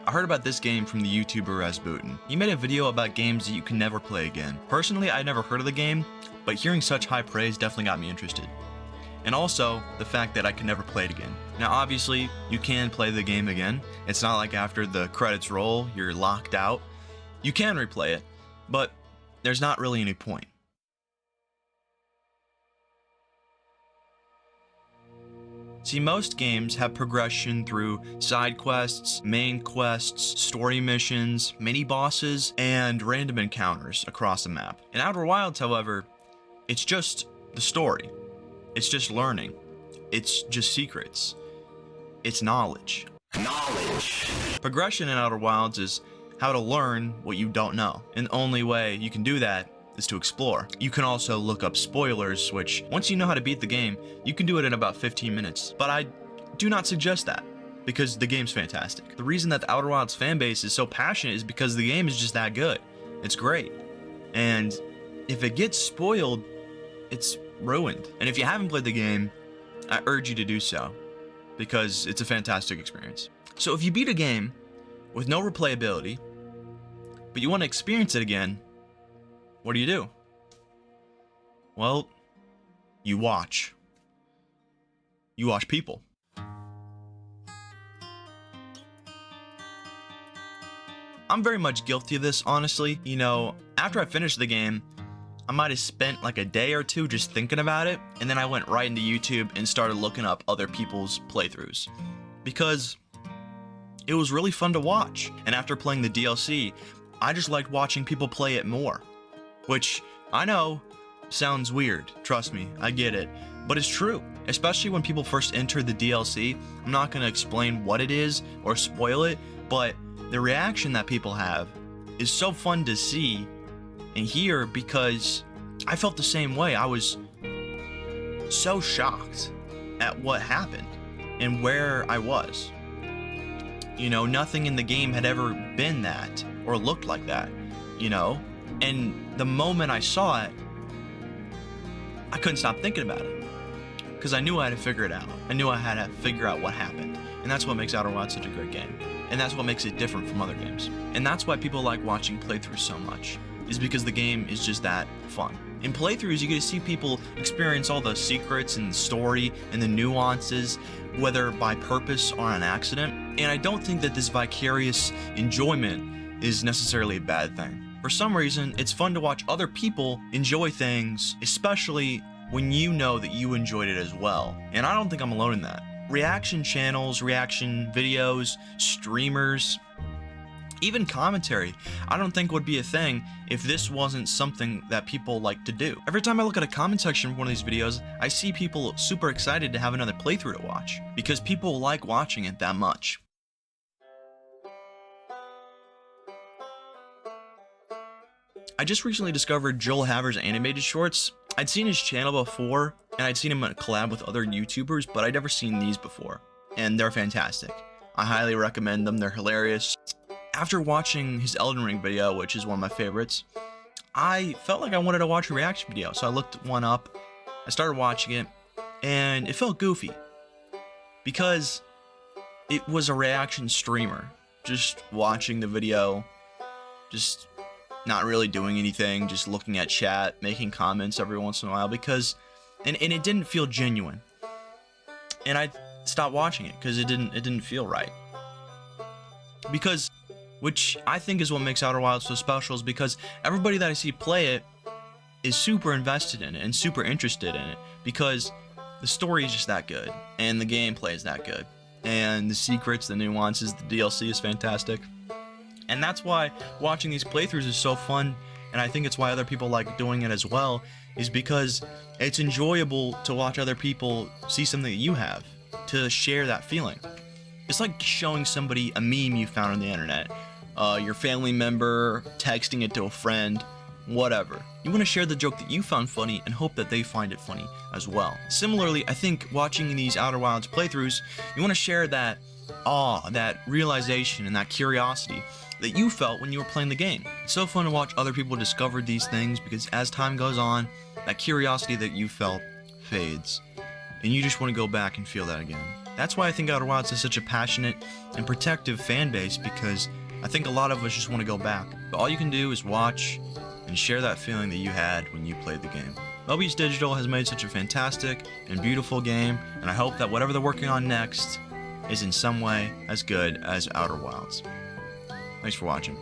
I heard about this game from the YouTuber Rasputin. He made a video about games that you can never play again. Personally, I'd never heard of the game, but hearing such high praise definitely got me interested. And also, the fact that I can never play it again. Now obviously, you can play the game again. It's not like after the credits roll, you're locked out. You can replay it, but there's not really any point. See, most games have progression through side quests, main quests, story missions, mini-bosses, and random encounters across the map. In Outer Wilds, however, it's just the story. It's just learning. It's just secrets. It's knowledge. Progression in Outer Wilds is how to learn what you don't know. And the only way you can do that is to explore. You can also look up spoilers, which once you know how to beat the game, you can do it in about 15 minutes. But I do not suggest that, because the game's fantastic. The reason that the Outer Wilds fanbase is so passionate is because the game is just that good. It's great. And if it gets spoiled, it's ruined. And if you haven't played the game, I urge you to do so, because it's a fantastic experience. So if you beat a game with no replayability, but you want to experience it again, what do? Well, you watch. You watch people. I'm very much guilty of this, honestly. You know, after I finished the game, I might have spent like a day or two just thinking about it, and then I went right into YouTube and started looking up other people's playthroughs, because it was really fun to watch. And after playing the DLC, I just liked watching people play it more. Which, I know, sounds weird. Trust me, I get it. But it's true, especially when people first enter the DLC. I'm not going to explain what it is or spoil it, but the reaction that people have is so fun to see and hear, because I felt the same way. I was so shocked at what happened and where I was. You know, nothing in the game had ever been that or looked like that, you know? And the moment I saw it, I couldn't stop thinking about it, because I knew I had to figure it out. I knew I had to figure out what happened. And that's what makes Outer Wilds such a great game. And that's what makes it different from other games. And that's why people like watching playthroughs so much, is because the game is just that fun. In playthroughs, you get to see people experience all the secrets and the story and the nuances, whether by purpose or an accident. And I don't think that this vicarious enjoyment is necessarily a bad thing. For some reason, it's fun to watch other people enjoy things, especially when you know that you enjoyed it as well. And I don't think I'm alone in that. Reaction channels, reaction videos, streamers, even commentary, I don't think would be a thing if this wasn't something that people like to do. Every time I look at a comment section of one of these videos, I see people super excited to have another playthrough to watch, because people like watching it that much. I just recently discovered Joel Haver's animated shorts. I'd seen his channel before, and I'd seen him collab with other YouTubers, but I'd never seen these before, and they're fantastic. I highly recommend them, they're hilarious. After watching his Elden Ring video, which is one of my favorites, I felt like I wanted to watch a reaction video, so I looked one up, I started watching it, and it felt goofy, because it was a reaction streamer, just watching the video, just not really doing anything, just looking at chat, making comments every once in a while, because, and it didn't feel genuine. And I stopped watching it because it didn't feel right. Because, which I think is what makes Outer Wilds so special, is because everybody that I see play it is super invested in it and super interested in it, because the story is just that good and the gameplay is that good and the secrets, the nuances, the DLC is fantastic. And that's why watching these playthroughs is so fun, and I think it's why other people like doing it as well, is because it's enjoyable to watch other people see something that you have, to share that feeling. It's like showing somebody a meme you found on the internet, your family member, texting it to a friend, whatever. You want to share the joke that you found funny and hope that they find it funny as well. Similarly, I think watching these Outer Wilds playthroughs, you want to share that awe, that realization, and that curiosity that you felt when you were playing the game. It's so fun to watch other people discover these things, because as time goes on, that curiosity that you felt fades, and you just want to go back and feel that again. That's why I think Outer Wilds is such a passionate and protective fan base, because I think a lot of us just want to go back. But all you can do is watch and share that feeling that you had when you played the game. Mobius Digital has made such a fantastic and beautiful game, and I hope that whatever they're working on next is in some way as good as Outer Wilds. Thanks for watching.